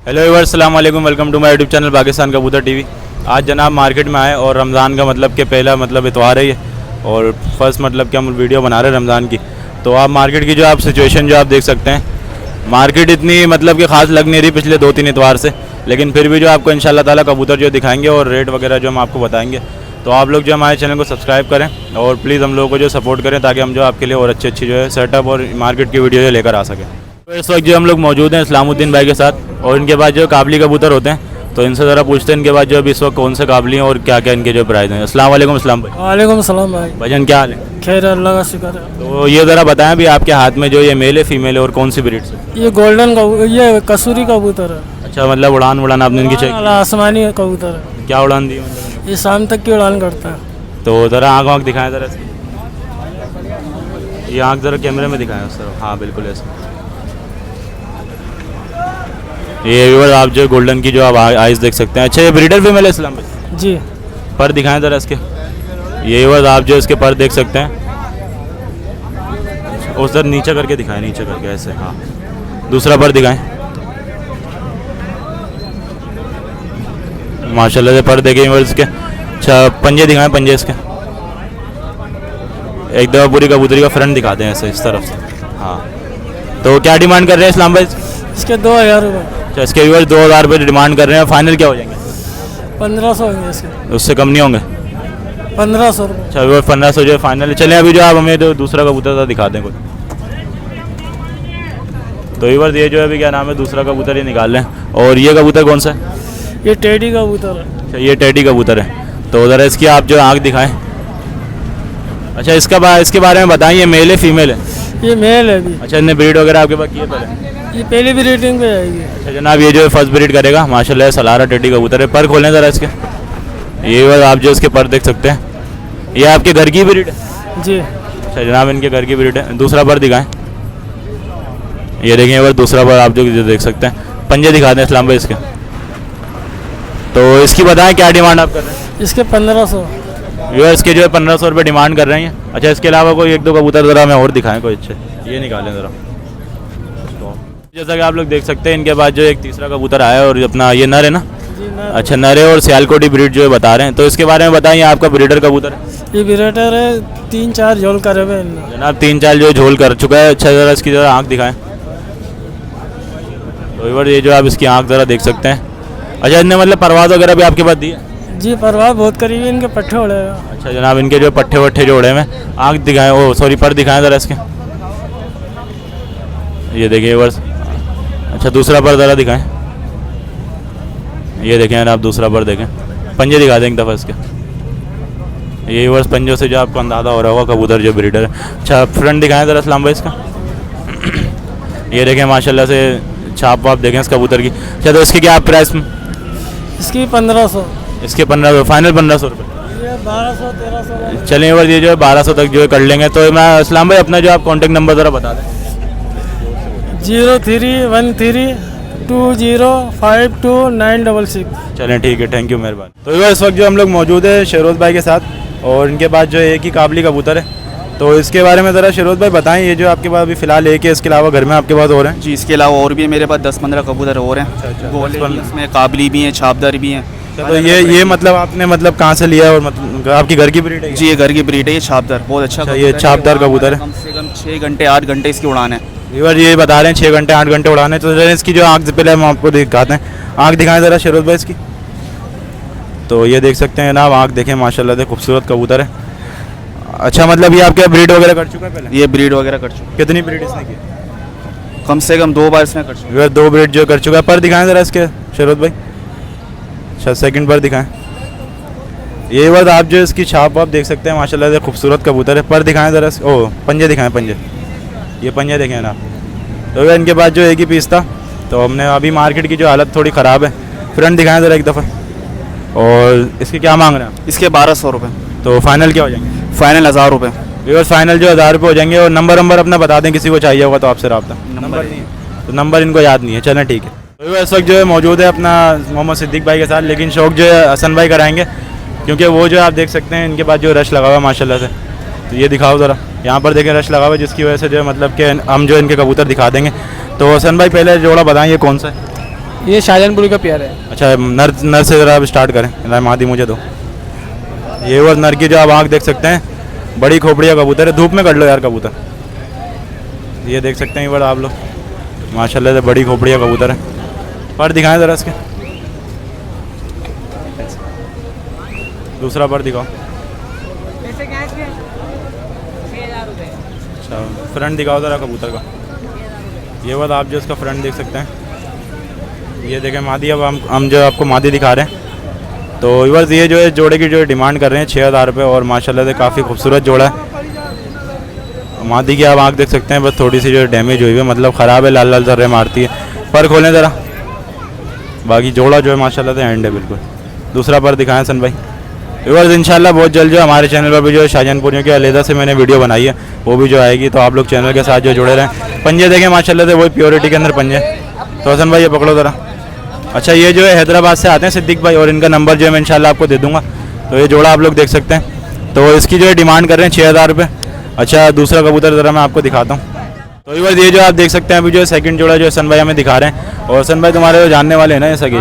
Hello viewers, अस्सलाम वालेकुम, welcome to my YouTube channel Pakistan कबूतर टीवी। आज जनाब मार्केट में आए और रमज़ान का मतलब कि पहला मतलब इतवार है ये और फर्स्ट मतलब कि हम वीडियो बना रहे हैं रमज़ान की। तो आप मार्केट की जो आप सिचुएशन जो आप देख सकते हैं, मार्केट इतनी मतलब कि ख़ास लग नहीं रही पिछले 2-3 इतवार से, लेकिन फिर भी जो आपको इंशाल्लाह ताला कबूतर जो दिखाएंगे और रेट वगैरह जो हम आपको बताएंगे। तो आप लोग जो हमारे चैनल को सब्सक्राइब करें और प्लीज़ हम लोगों को जो सपोर्ट करें ताकि हम जो आपके लिए और अच्छी जो है सेटअप और मार्केट की वीडियो जो लेकर आ सकें। तो इस वक्त जो हम लोग मौजूद हैं इस्लामुद्दीन भाई के साथ और इनके पास जो काबली कबूतर होते हैं, तो इनसे ज़रा पूछते हैं इनके पास जो अभी इस वक्त कौन से काबली हैं और क्या क्या इनके जो प्राइस हैं। अस्सलाम वालेकुम इस्लाम भाई। वालेकुम सलाम भाई। भाईजान क्या हाल है? खैर अल्लाह का शुक्र है। तो ये ज़रा बताएं भी आपके हाथ में जो ये मेल है फीमेल है और कौन सी ब्रीड से? ये गोल्डन ये कसूरी कबूतर है। अच्छा, मतलब उड़ान आपने इनकी चेक? आसमानी कबूतर है। क्या उड़ान दी मतलब? ये शाम तक की उड़ान करता है। तो ज़रा आँख दिखाएं ज़रा इसकी, ये आँख ज़रा कैमरे में दिखाएं उस तरफ। हाँ बिल्कुल ऐसे। ये व्यूअर आप जो गोल्डन की जो आप आइस देख सकते हैं। अच्छा, ये ब्रीडर फीमेल है इस्लाम भाई? जी। पर दिखाएं ज़रा इसके। ये व्यूअर आप जो इसके पर देख सकते हैं, उस तरह नीचे करके दिखाएं, नीचे करके ऐसे। हाँ, दूसरा पर दिखाएं। माशाल्लाह से पर देखें व्यूअर इसके। अच्छा, पंजे दिखाएं, पंजे इसके एक दफ़ा पूरी कबूतरी का फ्रंट दिखाते हैं ऐसे इस तरफ से। हाँ, तो क्या डिमांड कर रहे हैं इस्लाम भाई? इसके 2000 रुपये। अच्छा, इसके व्यूअर 2000 रुपये डिमांड कर रहे हैं। फाइनल क्या हो जाएंगे? 1500 होंगे इसके। उससे कम नहीं होंगे? 1500 रुपये। अच्छा, व्यूअर 1500 जो है फाइनल। चलें अभी जो आप हमें तो दूसरा कबूतर दिखा दें कोई। तो व्यूअर ये जो है अभी क्या नाम है, दूसरा कबूतर ये निकाल लें। और ये कबूतर कौन सा है? ये टेडी कबूतर है। अच्छा, ये टेडी कबूतर है। तो उधर इसकी आप जो आँख दिखाएं। अच्छा, इसके बारे में बताएं, ये मेल है फीमेल है? ये मेल है अभी। अच्छा, इन्हें ब्रीड वगैरह आपके पास की है पहले? ये पहली भी रेटिंग पे आएगी। अच्छा जनाब, ये जो है फर्स्ट ब्रीड करेगा माशाल्लाह। सलारा टेडी कबूतर है। पर खोलें ज़रा इसके। ये बस आप जो इसके पर देख सकते हैं, ये आपके घर की ब्रीड है? जी। अच्छा जनाब, इनके घर की ब्रीड है। दूसरा पर दिखाएं। ये देखें बस दूसरा पर आप जो देख सकते हैं। पंजे दिखा दें इस्लाम भाई इसके। तो इसकी बताएं क्या डिमांड आप कर रहे हैं? इसके 1500। ये इसके जो है 1500 रुपये डिमांड कर रहे हैं। अच्छा, इसके अलावा कोई 1-2 कबूतर ज़रा हमें और दिखाएं कोई अच्छे। ये निकालें ज़रा। जैसा कि आप लोग देख सकते हैं, इनके बाद जो एक तीसरा कबूतर आया और अपना ये नर है ना? जी नर। अच्छा, नर है और सियालकोटी ब्रीड जो है बता रहे हैं। तो इसके बारे में बताइए, आपका ब्रीडर कबूतर है? ये ब्रीडर है। 3-4 झोल करे हुए जनाब, 3-4 जो झोल कर चुका है। अच्छा, ज़रा इसकी ज़रा आँख दिखाएं। तो ये जो आप इसकी आँख ज़रा देख सकते हैं। अच्छा, इनने मतलब परवाज़ वगैरह भी आपके पास दी है? जी, परवाह बहुत करीबी इनके पट्टे उड़े। अच्छा जनाब, इनके जो पट्टे वट्टे जो उड़े हुए हैं, आँख दिखाएं, ओ सॉरी पर दिखाएं ज़रा इसके। ये देखिए वर्स। अच्छा, दूसरा पर ज़रा दिखाएं। ये देखें आप दूसरा पर देखें। पंजे दिखा दें एक दफ़ा इसके। ये वर्स पंजों से जो आपको अंदाज़ा हो रहा होगा कबूतर जो ब्रीडर है। अच्छा, फ्रंट दिखाएं ज़रा इस्लाम भाई इसका। ये देखें माशाल्लाह से छाप वाप देखें इस कबूतर की। अच्छा, तो इसकी क्या आप प्राइस? इसकी 1500। इसके 1500 फाइनल 1500 रुपये। ये 1200-1300। चलिए वर्स, ये जो है 1200 तक जो है कर लेंगे। तो मैं इस्लाम भाई अपना जो आप कॉन्टेक्ट नंबर ज़रा बता दें। 0313205296। चलें ठीक है, थैंक यू, मेहरबानी। तो इस वक्त जो हम लोग मौजूद है शेरोज़ भाई के साथ और इनके पास जो एक ही काबली कबूतर है। तो इसके बारे में ज़रा शेरोज़ भाई बताएं, ये जो आपके पास अभी फ़िलहाल एक है, इसके अलावा घर में आपके पास और हैं? जी, इसके अलावा और भी है मेरे पास 10-15 कबूतर और हैं। अच्छा, गोले भी हैं, इसमें काबली भी हैं, छापदार भी हैं। तो ये मतलब आपने मतलब कहाँ से लिया और मतलब आपकी घर की ब्रीड है? जी, ये घर की ब्रीड है। ये छापदार बहुत अच्छा ये छापदार कबूतर है। कम से कम 6 घंटे 8 घंटे इसकी उड़ान है। ये बता रहे हैं 6 घंटे 8 घंटे उड़ाने। तो ज़रा इसकी जो आँख से पहले हम आपको दिखाते हैं। आँख दिखाएं ज़रा शेरोज़ भाई इसकी। तो ये देख सकते हैं जनाब, आँख देखें माशाल्लाह से खूबसूरत कबूतर है। अच्छा, मतलब ये आपके ब्रीड वगैरह कर चुका है पहले? ये ब्रीड वगैरह कर चुका कितनी ब्रीड इसने की? है, कम से कम 2 बार इसने कर चुका है। 2 ब्रीड जो कर चुका है। पर दिखाएं ज़रा इसके शेरोज़ भाई। अच्छा, सेकंड पर दिखाएं। ये बात आप जो इसकी छाप आप देख सकते हैं माशाल्लाह से खूबसूरत कबूतर है। पर दिखाएं ज़रा। ओ पंजे दिखाएं, पंजे। ये पंजे देखें ना। तो इनके पास जो एक ही पीस था, तो हमने अभी मार्केट की जो हालत थोड़ी ख़राब है। फ्रंट दिखाएं ज़रा एक दफ़ा। और इसके क्या मांग रहे हैं? इसके 1200 रुपये। तो फाइनल क्या हो जाएंगे? फाइनल 1000 रुपये। व्यूअर्स, फाइनल जो 1000 रुपये हो जाएंगे। और नंबर अपना बता दें, किसी को चाहिए होगा तो आपसे रब्ता। नंबर नहीं है। तो नंबर इनको याद नहीं है। चलें ठीक है। तो इस वक्त जो है मौजूद है अपना मोहम्मद सिद्दीक भाई के साथ, लेकिन शौक जो है हसन भाई कराएंगे, क्योंकि वो जो आप देख सकते हैं इनके पास जो रश लगा हुआ है माशाल्लाह से। तो ये दिखाओ ज़रा, यहाँ पर देखें रश लगा हुआ है, जिसकी वजह से जो है मतलब कि हम जो इनके कबूतर दिखा देंगे। तो हसन भाई पहले जोड़ा बताएं, ये कौन सा है? ये शाहजहानपुरी का प्यार है। अच्छा नर नर से ज़रा आप स्टार्ट करें, जरा मादी मुझे दो। ये वो नर की जो आप आँख देख सकते हैं, बड़ी खोपड़िया कबूतर है। धूप में कर लो यार कबूतर, ये देख सकते हैं ये आप लोग, माशाल्लाह से बड़ी खोपड़िया कबूतर है। पर दिखाएं ज़रा इसके, दूसरा पर दिखाओ। अच्छा फ्रंट दिखाओ ज़रा कबूतर का। ये बात आप जो इसका फ्रंट देख सकते हैं, ये देखें मादी। अब हम जो आपको मादी दिखा रहे हैं, तो बस ये जो है जोड़े की जो डिमांड कर रहे हैं 6,000 रुपये, और माशाल्लाह से काफ़ी खूबसूरत जोड़ा है। मादी की आप आँख देख सकते हैं, बस थोड़ी सी जो डैमेज हुई है, मतलब ख़राब है, लाल लाल जर्रे मारती है। पर खोलें ज़रा, बाकी जोड़ा जो है माशाल्लाह से एंड है बिल्कुल। दूसरा पर दिखाएं सन भाई। व्यूअर्स इंशाल्लाह बहुत जल्द जो हमारे चैनल पर भी जो है शाहजहानपुरियों की अलहदा से मैंने वीडियो बनाई है, वो भी जो आएगी, तो आप लोग चैनल के साथ जो जुड़े रहें। पंजे देखें माशाल्लाह से वही प्योरिटी के अंदर पंजे। तो हसन भाई ये पकड़ो ज़रा। अच्छा ये जो है हैदराबाद से आते हैं सिद्दीक भाई, और इनका नंबर जो है मैं इंशाल्लाह आपको दे दूँगा। तो ये जोड़ा आप लोग देख सकते हैं, तो इसकी जो है डिमांड कर रहे हैं 6,000 रुपये। अच्छा दूसरा कबूतर ज़रा मैं आपको दिखाता हूँ। तो व्यूअर्स ये जो आप देख सकते हैं अभी जो सेकंड जोड़ा जो हसन भाई हमें दिखा रहे हैं, और हसन भाई तुम्हारे जो जानने वाले हैं ना, जैसा कि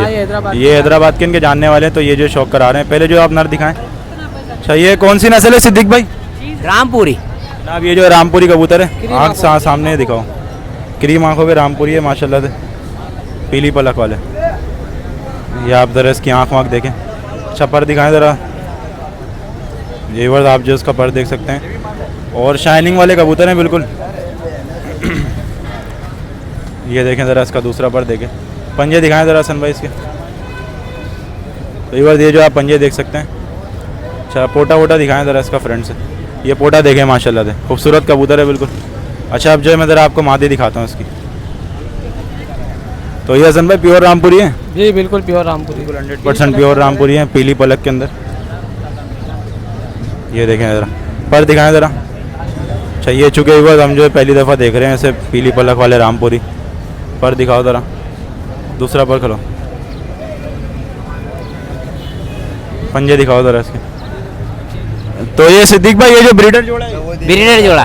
ये हैदराबाद के इनके जानने वाले हैं, तो ये जो शौक करा रहे हैं। पहले जो आप नर दिखाएं। अच्छा ये कौन सी नस्ल है सिद्दीक भाई? रामपुरी। जनाब ये जो रामपुरी कबूतर है, आँख सामने दिखाओ, क्रीम आँखों के रामपुरी है माशाल्लाह से, पीली पलक वाले। ये आप ज़रा इसकी आँख वाँख देखें। अच्छा पर दिखाएं ज़रा। ये वर्ड आप जो इसका पर देख सकते हैं, और शाइनिंग वाले कबूतर हैं बिल्कुल। ये देखें ज़रा इसका दूसरा पर देखें। पंजे दिखाएं ज़रा सन भाई इसके। तो ये जो आप पंजे देख सकते हैं। अच्छा पोटा वोटा दिखाएं ज़रा इसका फ्रंट से। ये पोटा देखें माशाल्लाह से, खूबसूरत कबूतर है बिल्कुल। अच्छा अब जो है मैं ज़रा आपको मादी दिखाता हूँ इसकी। तो ये हसन भाई प्योर रामपुरी है? जी बिल्कुल प्योर रामपुरी, 100% प्योर रामपुरी है, पीली पलक के अंदर। ये देखें ज़रा पर दिखाएं ज़रा। अच्छा ये चुके हुए हम जो है पहली दफ़ा देख रहे हैं ऐसे पीली पलक वाले रामपुरी। पर दिखाओ ज़रा, दूसरा पर खलो। पंजे दिखाओ ज़रा इसके। तो ये सिद्दीक भाई ये जो ब्रीडर जोड़ा है, ब्रीडर जोड़ा।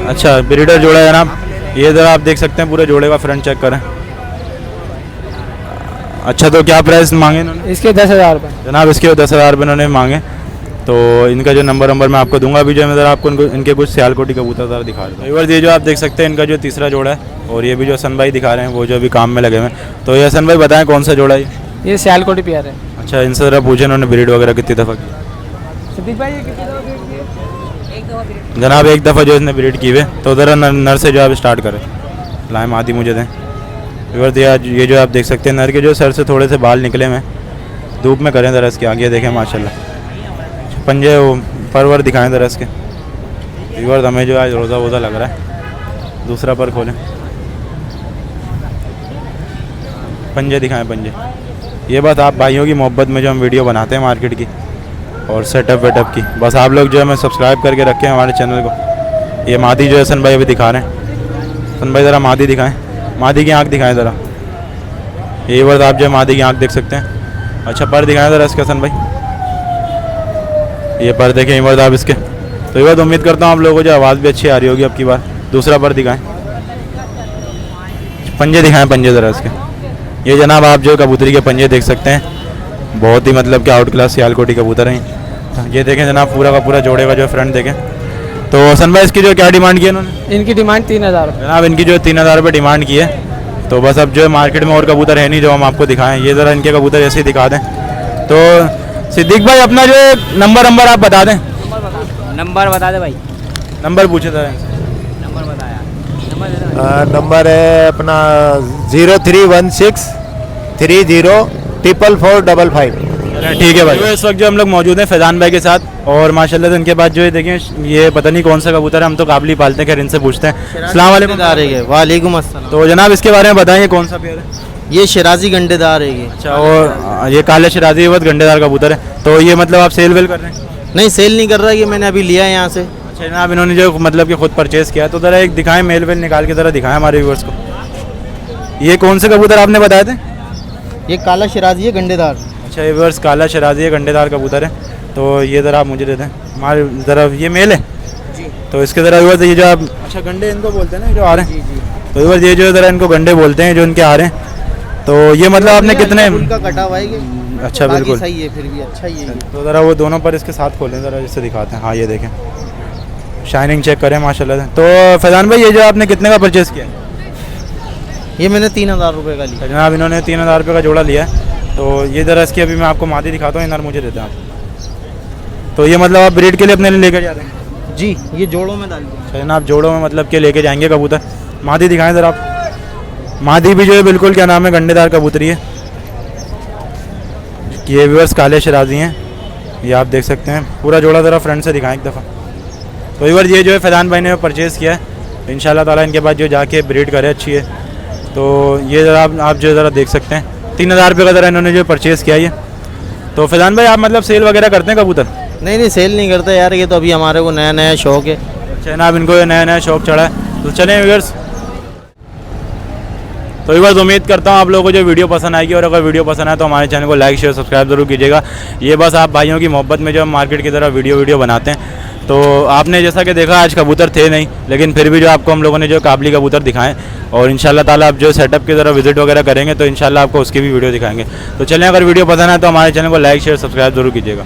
अच्छा ब्रीडर जोड़ा है जनाब। ये ज़रा आप देख सकते हैं, पूरे जोड़े का फ्रंट चेक करें। अच्छा तो क्या प्राइस मांगे इन्होंने? इसके 10,000 रुपये जनाब। इसके 10,000 रुपये इन्होंने मांगे। तो इनका जो नंबर मैं आपको दूंगा। अभी जो मैं ज़रा आपको इनके कुछ सियालकोटी कबूतर ज़रा दिखा रहा हूँ। ये जो आप देख सकते हैं इनका जो तीसरा जोड़ा है, और ये भी जो हसन भाई दिखा रहे हैं वो जो अभी काम में लगे हुए हैं। तो ये हसन भाई बताएं कौन सा जोड़ा है ये सियालकोटी प्यार है। अच्छा इनसे ज़रा पूछे इन्होंने ब्रीड वगैरह कितनी दफ़ा की? सिद्दीक भाई ये कितनी दफ़ा ब्रीड किए? जनाब एक दफ़ा जो इसने ब्रीड की हुए। तो ज़रा नर से जो आप स्टार्ट करें, लाएँ आदि मुझे दें। ये जो आप देख सकते हैं नर के जो सर से थोड़े से बाल निकले हुए, धूप में करें ज़रा इसके आगे देखें माशाल्लाह। पंजे परवर दिखाएं ज़रा इसके। व्यूअर्स हमें जो आज रोज़ा वोज़ा लग रहा है। दूसरा पर खोलें, पंजे दिखाएं पंजे। ये बात आप भाइयों की मोहब्बत में जो हम वीडियो बनाते हैं मार्केट की और सेटअप वेटअप की, बस आप लोग जो है हमें सब्सक्राइब करके रखें हमारे चैनल को। ये मादी जो है सन भाई अभी दिखा रहे हैं। सन भाई ज़रा मादी दिखाएं, मादी की आँख दिखाएं ज़रा। ये बात आप जो है मादी की आँख देख सकते हैं। अच्छा पर दिखाएं ज़रा इसका सन भाई। ये पर देखें ये बात आप इसके। तो ये बात उम्मीद करता हूँ आप लोगों को जो आवाज़ भी अच्छी आ रही होगी अब की बार। दूसरा पर दिखाएं, पंजे दिखाएं पंजे ज़रा इसके। ये जनाब आप जो कबूतरी के पंजे देख सकते हैं, बहुत ही मतलब कि आउट क्लास सियालकोटी कबूतर हैं। ये देखें जनाब पूरा का पूरा जोड़े का जो फ्रंट देखें। तो हसन भाई इसकी जो क्या डिमांड की है इन्होंने? इनकी डिमांड 3,000 रुपये जनाब। इनकी जो 3,000 रुपये डिमांड की है। तो बस अब जो है मार्केट में और कबूतर है नहीं जो हम आपको दिखाएं। ये ज़रा इनके कबूतर ऐसे ही दिखा दें। तो सिद्दीक भाई अपना जो नंबर आप बता दें। नंबर बता दे भाई। नंबर पूछे ज़रा। नंबर बताया। नंबर है अपना 0316 304455। ठीक है भाई। तो इस वक्त जो हम लोग मौजूद हैं फैज़ान भाई के साथ, और माशाल्लाह से इनके बाद जो है देखें ये पता नहीं कौन सा कबूतर है, हम तो काबली पालते हैं, खैर इनसे पूछते हैं। अस्सलाम वालेकुम। वालेकुम अस्सलाम। तो जनाब इसके बारे में बताएं कौन सा पेयर है? ये शराजी गंडेदार है ये। अच्छा और ये काले शराजी बहुत गंडेदार कबूतर है। तो ये मतलब आप सेल वेल कर रहे हैं? नहीं सेल नहीं कर रहा, ये मैंने अभी लिया है यहाँ से। अच्छा जनाब इन्होंने जो मतलब कि खुद परचेज़ किया, तो ज़रा एक दिखाएं मेल वेल निकाल के ज़रा दिखाएं हमारे व्यूअर्स को। ये कौन से कबूतर आपने बताए थे? ये काला शराजी है गंडेदार। अच्छा ये व्यूअर्स काला शराजी है गंडेदार कबूतर है। तो ये ज़रा आप मुझे दे दें हमारे ज़रा। ये मेल है जी। तो इसके ज़रा व्यूअर्स ये जो आप अच्छा गंडे इनको बोलते हैं ना जो आ रहे हैं। जी। तो व्यूअर्स ये जो ज़रा इनको गंडे बोलते हैं जो इनके आ रहे हैं। तो ये मतलब आपने कितने उनका कटा हुआ है ये। अच्छा बाकी बिल्कुल। सही है, फिर भी अच्छा ही है ये। तो ज़रा वो दोनों पर इसके साथ खोलें ज़रा, जिससे दिखाते हैं। हाँ ये देखें, शाइनिंग चेक करें माशाल्लाह। तो फैज़ान भाई ये जो आपने कितने का परचेज़ किया? ये मैंने 3000 रुपये का लिया। जनाब इन्होंने 3000 रुपये का जोड़ा लिया है। तो ये ज़रा इसकी अभी मैं आपको मादी दिखाता हूँ, इधर मुझे देते हैं आप। तो ये मतलब आप ब्रीड के लिए अपने लिए लेकर जा रहे हैं? जी, ये जोड़ों में डाल दिया। अच्छा जनाब जोड़ों में मतलब के लेके जाएंगे कबूतर। मादी दिखाएं ज़रा आप। मादी भी जो है बिल्कुल क्या नाम है गंडेदार कबूतरी है। ये व्यूअर्स काले शराजी हैं, ये आप देख सकते हैं। पूरा जोड़ा ज़रा फ्रंट से दिखाएं एक दफ़ा। तो व्यूअर ये जो है फैज़ान भाई ने परचेज़ किया है। इंशाल्लाह ताला इनके बाद जो जाके ब्रीड करे अच्छी है। तो ये ज़रा आप जो ज़रा देख सकते हैं 3000 रुपये का ज़रा इन्होंने जो परचेज़ किया है। तो फैज़ान भाई आप मतलब सेल वगैरह करते हैं कबूतर? नहीं सेल नहीं करते यार, ये तो अभी हमारे को नया नया शौक है। अच्छा जनाब इनको ये नया नया शौक चढ़ा है। तो चलें व्यूअर्स। तो व्यूअर्स उम्मीद करता हूँ आप लोगों को जो वीडियो पसंद आएगी, और अगर वीडियो पसंद आए तो हमारे चैनल को लाइक शेयर सब्सक्राइब जरूर कीजिएगा। ये बस आप भाइयों की मोहब्बत में जो हम मार्केट की तरह वीडियो बनाते हैं। तो आपने जैसा कि देखा आज कबूतर थे नहीं, लेकिन फिर भी जो आपको हम लोगों ने जो काबली कबूतर दिखाएं, और इंशाल्लाह ताला आप जो सेटअप की तरह विजिट वगैरह करेंगे तो इंशाल्लाह आपको उसकी भी वीडियो दिखाएंगे। तो चलें, अगर वीडियो पसंद आए तो हमारे चैनल को लाइक शेयर सब्सक्राइब जरूर कीजिएगा।